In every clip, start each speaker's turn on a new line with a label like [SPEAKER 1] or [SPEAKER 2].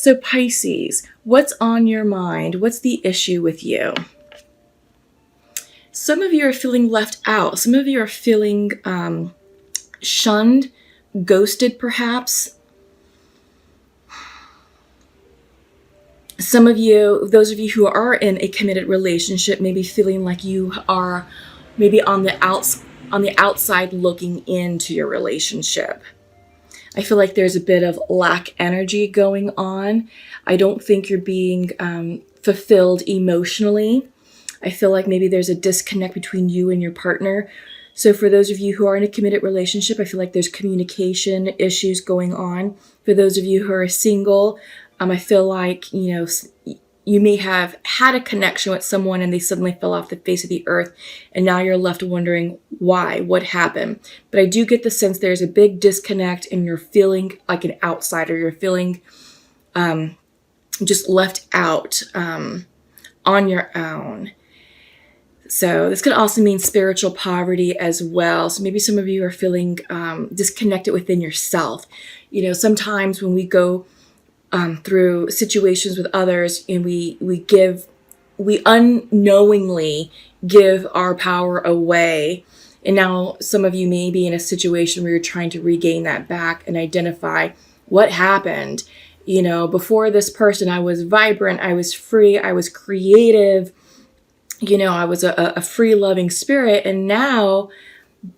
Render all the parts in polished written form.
[SPEAKER 1] So Pisces, what's on your mind? What's the issue with you? Some of you are feeling left out. Some of you are feeling shunned, ghosted perhaps. Some of you, those of you who are in a committed relationship, may be feeling like you are maybe on the outside looking into your relationship. I feel like there's a bit of lack energy going on. I don't think you're being fulfilled emotionally. I feel like maybe there's a disconnect between you and your partner. So for those of you who are in a committed relationship, I feel like there's communication issues going on. For those of you who are single, I feel like, you may have had a connection with someone and they suddenly fell off the face of the earth, and now you're left wondering why, what happened. But I do get the sense there's a big disconnect and you're feeling like an outsider. You're feeling just left out on your own. So this could also mean spiritual poverty as well. So maybe some of you are feeling disconnected within yourself. Sometimes when we go through situations with others and we unknowingly give our power away. And now some of you may be in a situation where you're trying to regain that back and identify what happened. Before this person, I was vibrant, I was free, I was creative, I was a free loving spirit. And now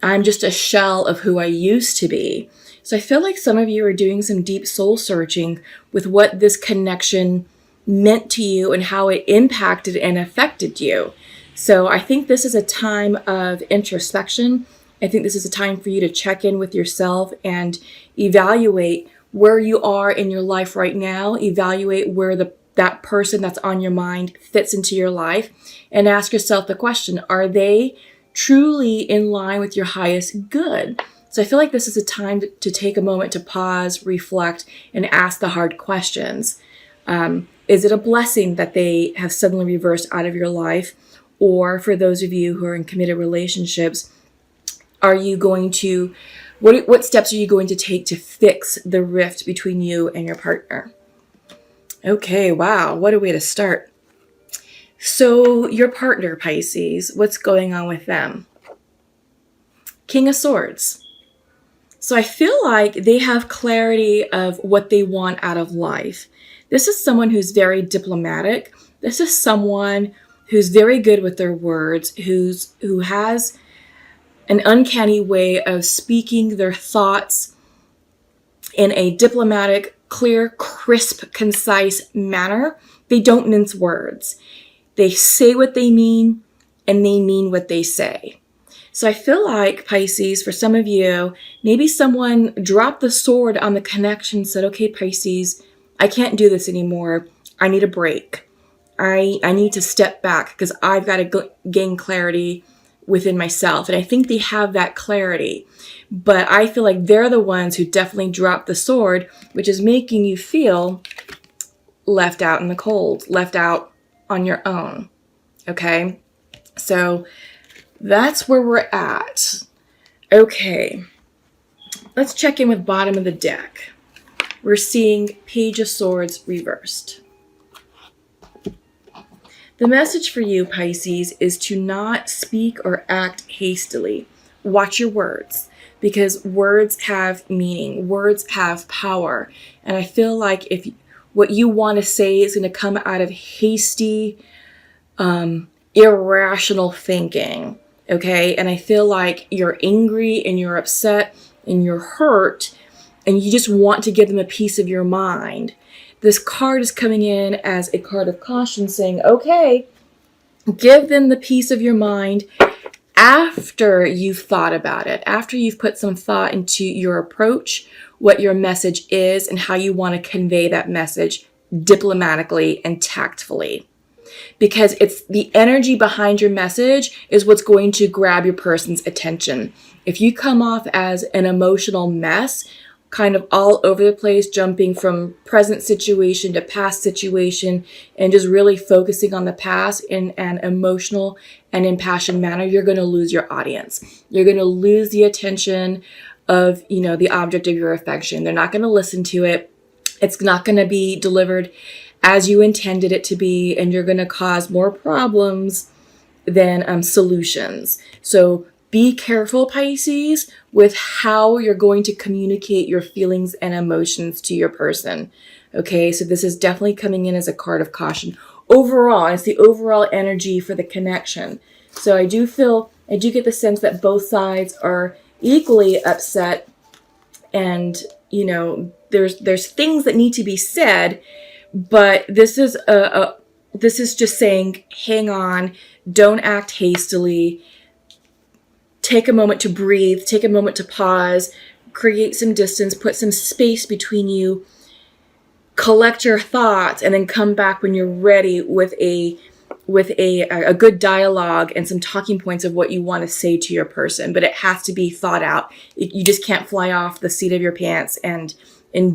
[SPEAKER 1] I'm just a shell of who I used to be. So I feel like some of you are doing some deep soul searching with what this connection meant to you and how it impacted and affected you. So I think this is a time of introspection. I think this is a time for you to check in with yourself and evaluate where you are in your life right now. Evaluate where that person that's on your mind fits into your life, and ask yourself the question, are they truly in line with your highest good? So I feel like this is a time to take a moment to pause, reflect, and ask the hard questions. Is it a blessing that they have suddenly reversed out of your life? Or for those of you who are in committed relationships, are you going to, what steps are you going to take to fix the rift between you and your partner? Okay, wow, what a way to start. So your partner, Pisces, what's going on with them? King of Swords. So I feel like they have clarity of what they want out of life. This is someone who's very diplomatic. This is someone who's very good with their words, who has an uncanny way of speaking their thoughts in a diplomatic, clear, crisp, concise manner. They don't mince words. They say what they mean, and they mean what they say. So I feel like, Pisces, for some of you, maybe someone dropped the sword on the connection, said, okay, Pisces, I can't do this anymore. I need a break. I need to step back because I've got to gain clarity within myself. And I think they have that clarity. But I feel like they're the ones who definitely dropped the sword, which is making you feel left out in the cold, left out on your own. Okay? So that's where we're at. Okay, let's check in with bottom of the deck. We're seeing Page of Swords reversed. The message for you, Pisces, is to not speak or act hastily. Watch your words, because words have meaning. Words have power. And I feel like if what you want to say is going to come out of hasty, irrational thinking, okay? And I feel like you're angry and you're upset and you're hurt and you just want to give them a piece of your mind. This card is coming in as a card of caution saying, okay, give them the piece of your mind after you've thought about it, after you've put some thought into your approach, what your message is, and how you want to convey that message diplomatically and tactfully. Because it's the energy behind your message is what's going to grab your person's attention. If you come off as an emotional mess, kind of all over the place, jumping from present situation to past situation, and just really focusing on the past in an emotional and impassioned manner, you're going to lose your audience. You're going to lose the attention of, the object of your affection. They're not going to listen to it. It's not going to be delivered as you intended it to be, and you're going to cause more problems than solutions. So be careful, Pisces, with how you're going to communicate your feelings and emotions to your person. Okay, so this is definitely coming in as a card of caution. Overall, it's the overall energy for the connection. So I do get the sense that both sides are equally upset, and there's things that need to be said, but this is just saying, hang on, don't act hastily. Take a moment to breathe, take a moment to pause, create some distance, put some space between you, collect your thoughts, and then come back when you're ready with a good dialogue and some talking points of what you want to say to your person. But it has to be thought out. You just can't fly off the seat of your pants and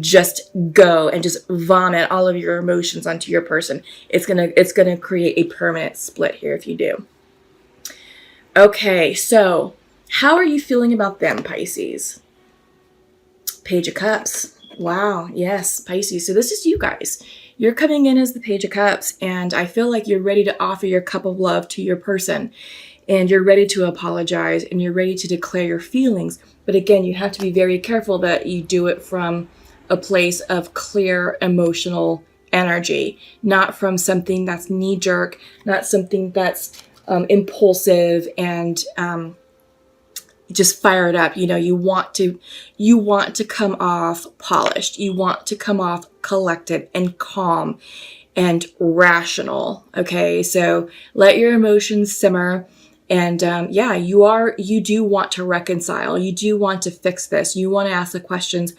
[SPEAKER 1] just go and just vomit all of your emotions onto your person. It's gonna create a permanent split here if you do. Okay, so how are you feeling about them, Pisces? Page of Cups. Wow, yes, Pisces. So this is you guys. You're coming in as the Page of Cups, and I feel like you're ready to offer your cup of love to your person, and you're ready to apologize, and you're ready to declare your feelings. But again, you have to be very careful that you do it from a place of clear emotional energy, not from something that's knee-jerk, not something that's impulsive and just fired up. You want to come off polished. You want to come off collected and calm and rational. Okay, so let your emotions simmer. And you do want to reconcile. You do want to fix this. You want to ask the questions.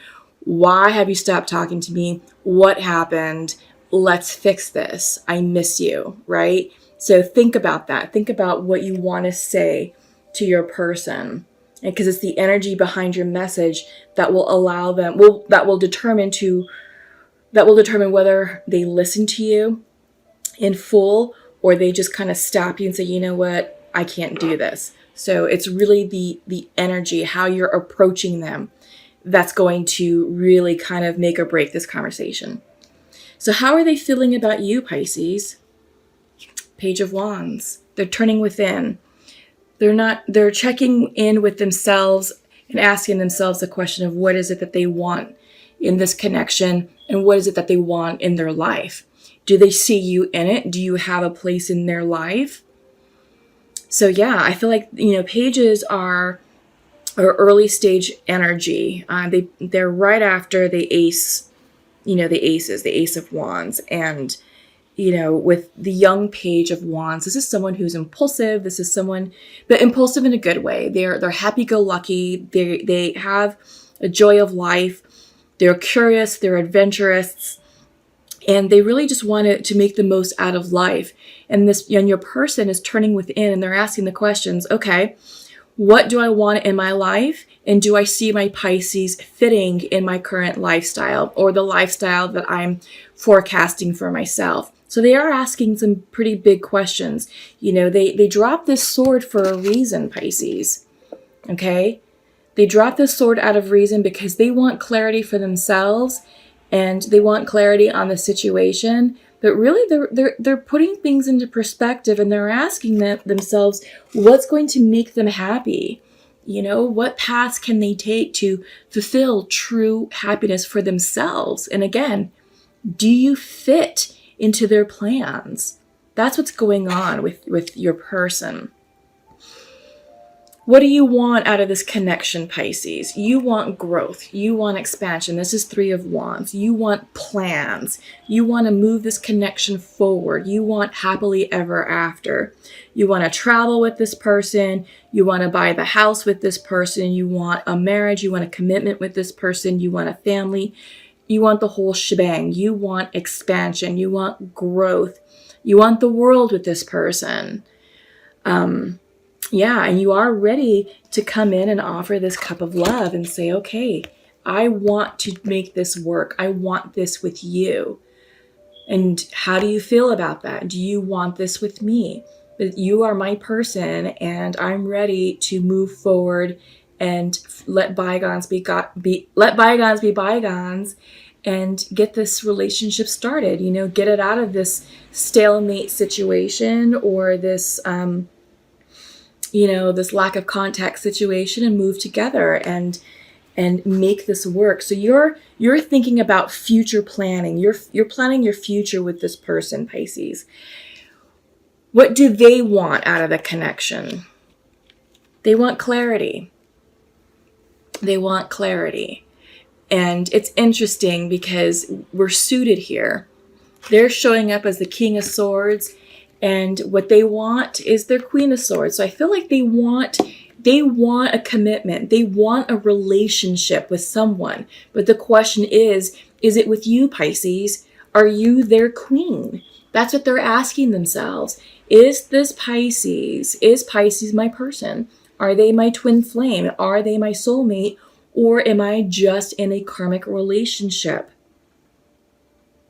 [SPEAKER 1] Why have you stopped talking to me? What happened? Let's fix this. I miss you, right? So think about that. Think about what you want to say to your person. And because it's the energy behind your message that will allow them, that will determine whether they listen to you in full or they just kind of stop you and say, you know what, I can't do this. So it's really the energy, how you're approaching them, that's going to really kind of make or break this conversation. So how are they feeling about you, Pisces? Page of Wands. They're turning within. They're checking in with themselves and asking themselves the question of what is it that they want in this connection and what is it that they want in their life? Do they see you in it? Do you have a place in their life? So yeah, I feel like, pages are early stage energy. They're right after the ace, the ace of wands. And with the young Page of Wands, this is someone who's impulsive. This is someone, but impulsive in a good way. They're happy-go-lucky. They have a joy of life. They're curious. They're adventurous, and they really just want to make the most out of life. And your person is turning within, and they're asking the questions. Okay, what do I want in my life? And do I see my Pisces fitting in my current lifestyle or the lifestyle that I'm forecasting for myself? So they are asking some pretty big questions. They drop this sword for a reason, Pisces. Okay? They drop this sword out of reason because they want clarity for themselves and they want clarity on the situation. But really, they're putting things into perspective and they're asking themselves, what's going to make them happy? What paths can they take to fulfill true happiness for themselves? And again, do you fit into their plans? That's what's going on with your person. What do you want out of this connection, Pisces? You want growth. You want expansion. This is Three of Wands. You want plans. You want to move this connection forward. You want happily ever after. You want to travel with this person. You want to buy the house with this person. You want a marriage. You want a commitment with this person. You want a family. You want the whole shebang. You want expansion. You want growth. You want the world with this person. And you are ready to come in and offer this cup of love and say, okay, I want to make this work. I want this with you. And how do you feel about that? Do you want this with me? But you are my person and I'm ready to move forward and let bygones be bygones and get this relationship started, get it out of this stalemate situation or this, this lack of contact situation and move together and make this work. So you're thinking about future planning. You're planning your future with this person, Pisces. What do they want out of the connection? They want clarity. They want clarity. And it's interesting because we're suited here. They're showing up as the King of Swords, and what they want is their Queen of Swords. So I feel like they want a commitment. They want a relationship with someone. But the question is it with you, Pisces? Are you their queen? That's what they're asking themselves. Is Pisces my person? Are they my twin flame? Are they my soulmate? Or am I just in a karmic relationship?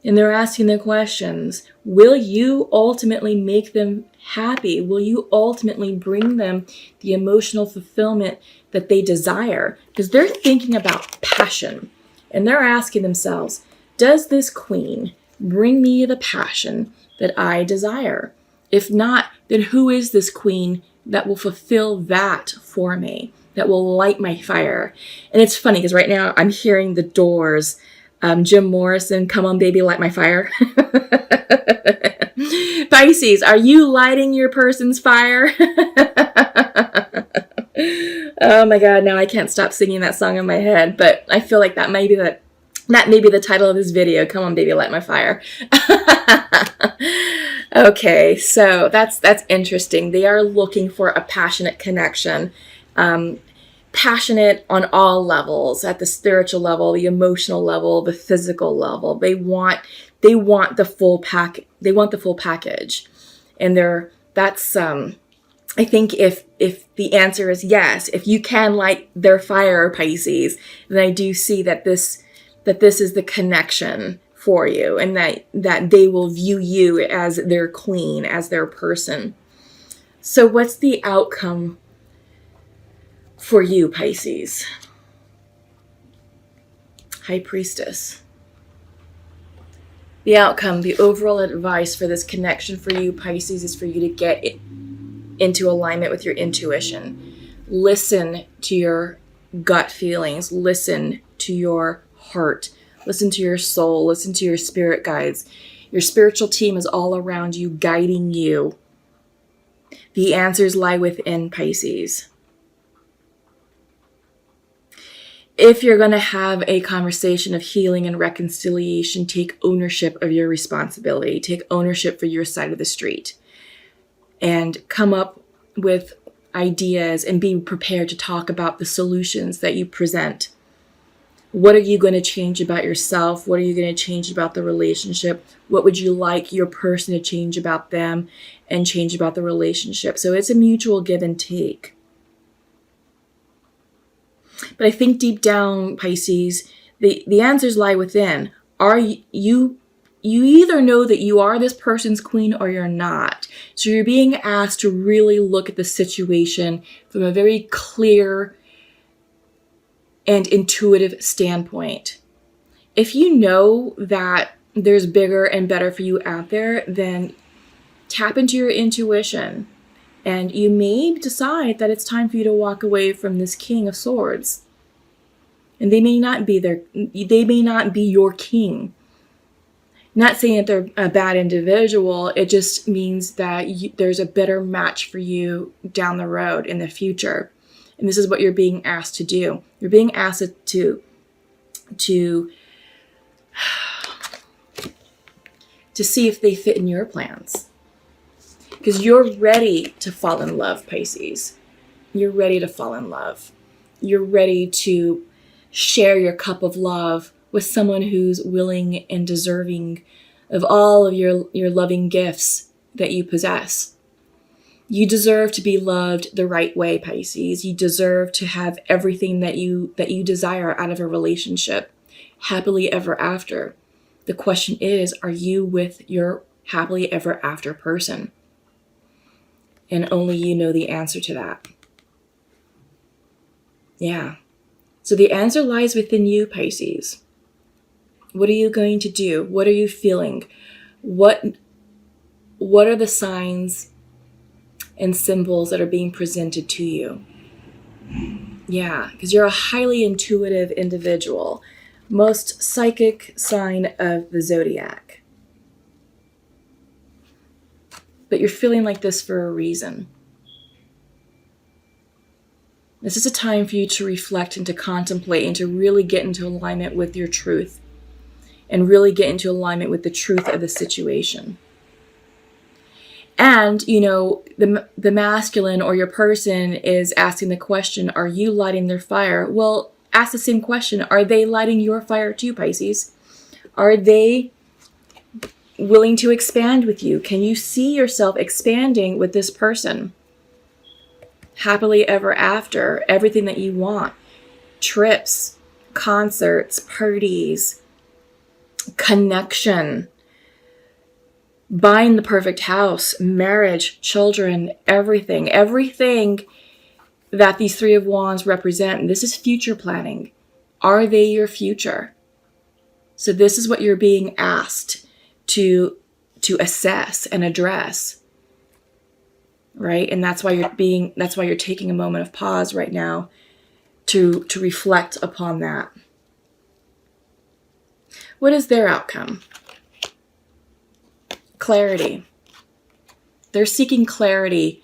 [SPEAKER 1] And they're asking their questions. Will you ultimately make them happy? Will you ultimately bring them the emotional fulfillment that they desire? Because they're thinking about passion. And they're asking themselves, does this queen bring me the passion that I desire? If not, then who is this queen that will fulfill that for me, that will light my fire? And it's funny because right now I'm hearing the Doors, Jim Morrison, Come On Baby, Light My Fire. Pisces, are you lighting your person's fire? Oh my God, now I can't stop singing that song in my head, but I feel like that may be the title of this video, Come On Baby, Light My Fire. Okay, so that's interesting. They are looking for a passionate connection. Passionate on all levels, at the spiritual level, the emotional level, the physical level. They want the full pack. They want the full package. And I think if the answer is yes, if you can light their fire, Pisces, then I do see that this is the connection for you, and that they will view you as their queen, as their person. So what's the outcome for you, Pisces? High Priestess. The outcome, the overall advice for this connection for you, Pisces, is for you to get into alignment with your intuition. Listen to your gut feelings. Listen to your heart. Listen to your soul. Listen to your spirit guides. Your spiritual team is all around you, guiding you. The answers lie within, Pisces. If you're going to have a conversation of healing and reconciliation, take ownership of your responsibility. Take ownership for your side of the street. And come up with ideas and be prepared to talk about the solutions that you present. What are you going to change about yourself? What are you going to change about the relationship? What would you like your person to change about them and change about the relationship? So it's a mutual give and take. But I think deep down, Pisces, the answers lie within. Are you either know that you are this person's queen or you're not. So you're being asked to really look at the situation from a very clear and intuitive standpoint. If you know that there's bigger and better for you out there, then tap into your intuition. And you may decide that it's time for you to walk away from this King of Swords. And they may not be your king. Not saying that they're a bad individual. It just means that there's a better match for you down the road in the future. And this is what you're being asked to do. You're being asked to see if they fit in your plans. Because you're ready to fall in love, Pisces. You're ready to fall in love. You're ready to share your cup of love with someone who's willing and deserving of all of your loving gifts that you possess. You deserve to be loved the right way, Pisces. You deserve to have everything that you desire out of a relationship, happily ever after. The question is, are you with your happily ever after person? And only you know the answer to that. Yeah. So the answer lies within you, Pisces. What are you going to do? What are you feeling? What are the signs and symbols that are being presented to you? Yeah, because you're a highly intuitive individual. Most psychic sign of the zodiac. But you're feeling like this for a reason. This is a time for you to reflect and to contemplate and to really get into alignment with your truth and really get into alignment with the truth of the situation. And, the masculine or your person is asking the question, are you lighting their fire? Well, ask the same question. Are they lighting your fire too, Pisces? Are they willing to expand with you? Can you see yourself expanding with this person? Happily ever after, everything that you want. Trips, concerts, parties, connection, buying the perfect house, marriage, children, everything that these Three of Wands represent. And this is future planning. Are they your future? So this is what you're being asked to assess and address, right? And that's why you're taking a moment of pause right now to reflect upon that. What is their outcome? Clarity. They're seeking clarity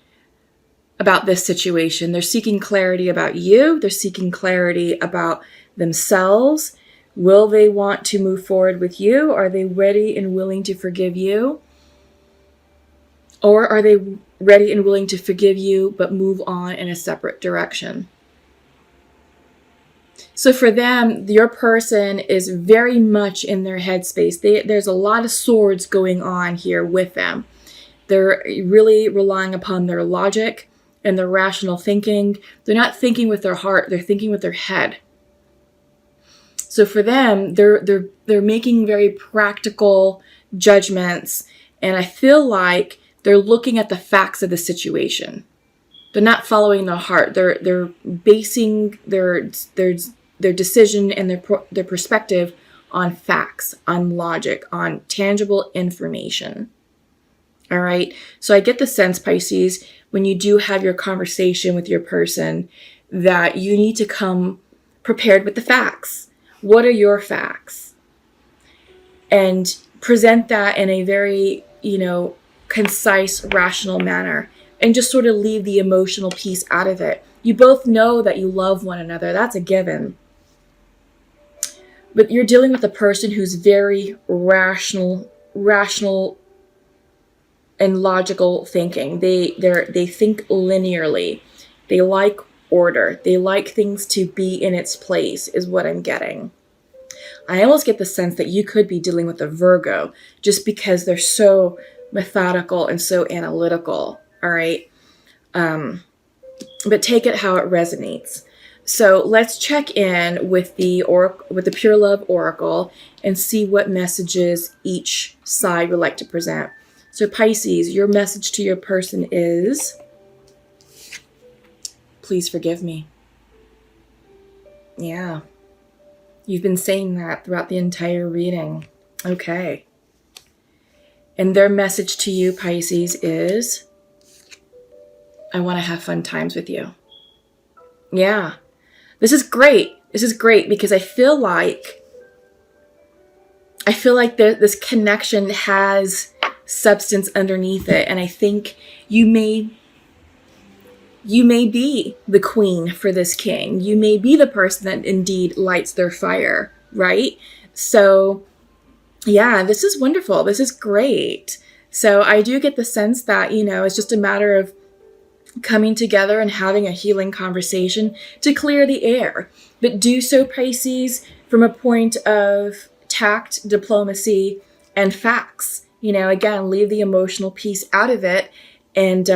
[SPEAKER 1] about this situation. They're seeking clarity about you. They're seeking clarity about themselves. Will they want to move forward with you? Are they ready and willing to forgive you? Or are they ready and willing to forgive you but move on in a separate direction? So for them, your person is very much in their headspace. There's a lot of swords going on here with them. They're really relying upon their logic and their rational thinking. They're not thinking with their heart, they're thinking with their head. So for them, they're making very practical judgments, and I feel like they're looking at the facts of the situation. They're not following their heart. They're basing their decision and their perspective on facts, on logic, on tangible information. All right. So I get the sense, Pisces, when you do have your conversation with your person, that you need to come prepared with the facts. What are your facts? And present that in a very, concise, rational manner, and just sort of leave the emotional piece out of it. You both know that you love one another. That's a given. But you're dealing with a person who's very rational and logical thinking. They think linearly. They like order. They like things to be in its place, is what I'm getting. I almost get the sense that you could be dealing with a Virgo just because they're so methodical and so analytical. All right. But take it how it resonates. So let's check in with the Pure Love Oracle and see what messages each side would like to present. So Pisces, your message to your person is, please forgive me. Yeah. You've been saying that throughout the entire reading. Okay. And their message to you, Pisces, is, I want to have fun times with you. Yeah. This is great. This is great because I feel like this connection has substance underneath it. And I think you may be the queen for this king. You may be the person that indeed lights their fire, right? So yeah, this is wonderful. This is great. So I do get the sense that, it's just a matter of coming together and having a healing conversation to clear the air. But do so, Pisces, from a point of tact, diplomacy, and facts. Again, leave the emotional piece out of it, and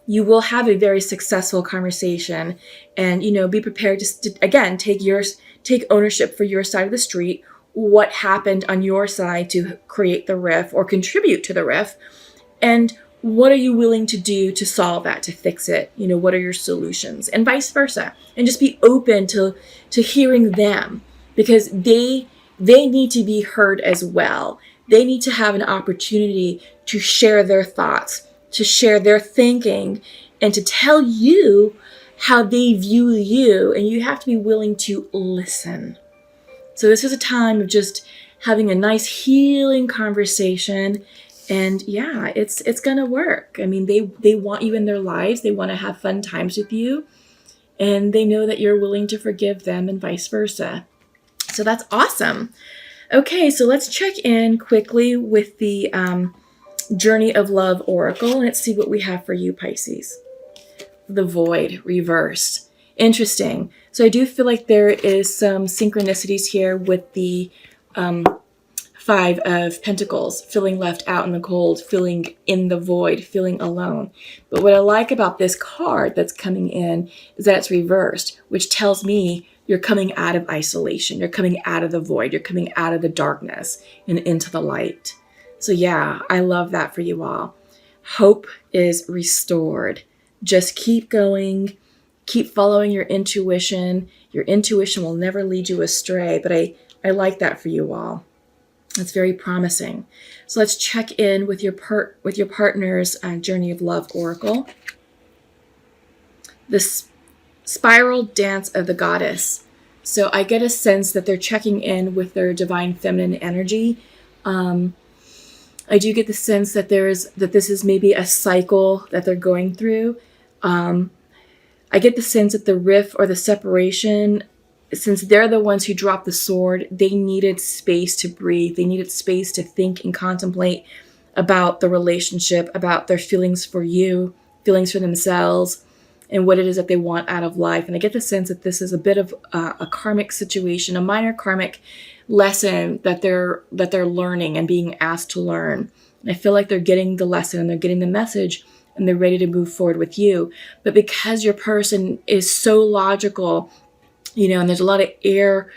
[SPEAKER 1] you will have a very successful conversation. And, be prepared to again, take ownership for your side of the street. What happened on your side to create the rift or contribute to the rift, and what are you willing to do to solve that, to fix it? What are your solutions, and vice versa. And just be open to hearing them, because they they need to be heard as well. They need to have an opportunity to share their thoughts, to share their thinking, and to tell you how they view you. And you have to be willing to listen. So this is a time of just having a nice healing conversation. And yeah, it's going to work. I mean, they want you in their lives. They want to have fun times with you. And they know that you're willing to forgive them and vice versa. So that's awesome. Okay, so let's check in quickly with the Journey of Love Oracle. And let's see what we have for you, Pisces. The Void reversed. Interesting. So I do feel like there is some synchronicities here with the Five of Pentacles, feeling left out in the cold, feeling in the void, feeling alone. But what I like about this card that's coming in is that it's reversed, which tells me you're coming out of isolation. You're coming out of the void. You're coming out of the darkness and into the light. So yeah, I love that for you all. Hope is restored. Just keep going. Keep following your intuition. Your intuition will never lead you astray. But I like that for you all. That's very promising. So let's check in with your partner's Journey of Love Oracle. The Spiral Dance of the Goddess. So I get a sense that they're checking in with their divine feminine energy. I do get the sense that this is maybe a cycle that they're going through. I get the sense that the rift or the separation, since they're the ones who dropped the sword, they needed space to breathe. They needed space to think and contemplate about the relationship, about their feelings for you, feelings for themselves, and what it is that they want out of life. And I get the sense that this is a bit of a karmic situation, a minor karmic lesson that they're learning and being asked to learn. And I feel like they're getting the lesson and they're getting the message and they're ready to move forward with you. But because your person is so logical, and there's a lot of air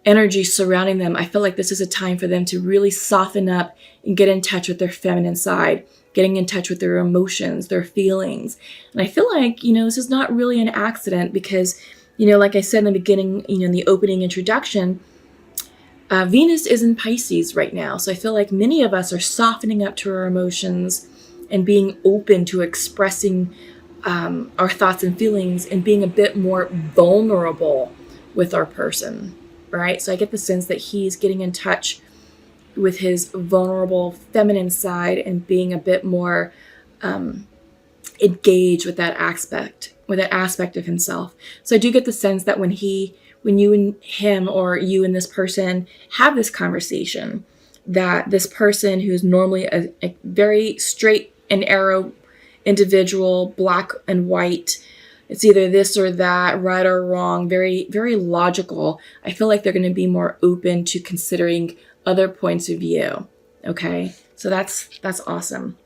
[SPEAKER 1] energy surrounding them, I feel like this is a time for them to really soften up and get in touch with their feminine side, getting in touch with their emotions, their feelings. And I feel like, this is not really an accident because, like I said in the beginning, in the opening introduction, Venus is in Pisces right now. So I feel like many of us are softening up to our emotions and being open to expressing our thoughts and feelings and being a bit more vulnerable with our person, right? So I get the sense that he's getting in touch with his vulnerable feminine side and being a bit more engaged with that aspect of himself. So I do get the sense that when you and him, or you and this person have this conversation, that this person who's normally a very straight and narrow individual, black and white, it's either this or that, right or wrong, very, very logical. I feel like they're going to be more open to considering other points of view. Okay, so that's awesome.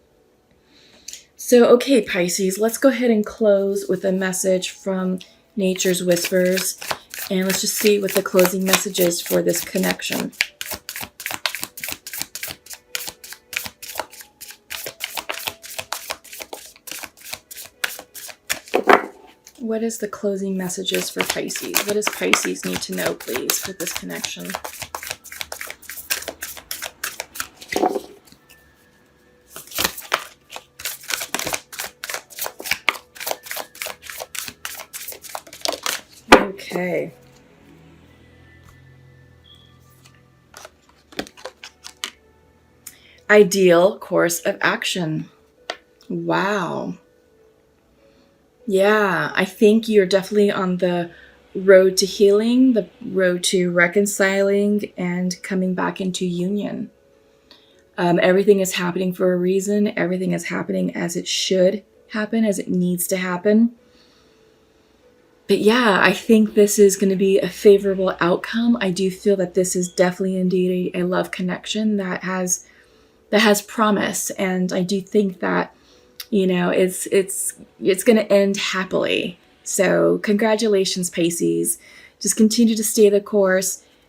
[SPEAKER 1] So, okay, Pisces, let's go ahead and close with a message from Nature's Whispers. And let's just see what the closing message is for this connection. What is the closing messages for Pisces? What does Pisces need to know, please, for this connection? Okay. Ideal course of action. Wow. Yeah, I think you're definitely on the road to healing, the road to reconciling and coming back into union. Everything is happening for a reason. Everything is happening as it should happen, as it needs to happen. But yeah, I think this is going to be a favorable outcome. I do feel that this is definitely indeed a love connection that has promise, and I do think that it's going to end happily. So congratulations, Pisces. Just continue to stay the course.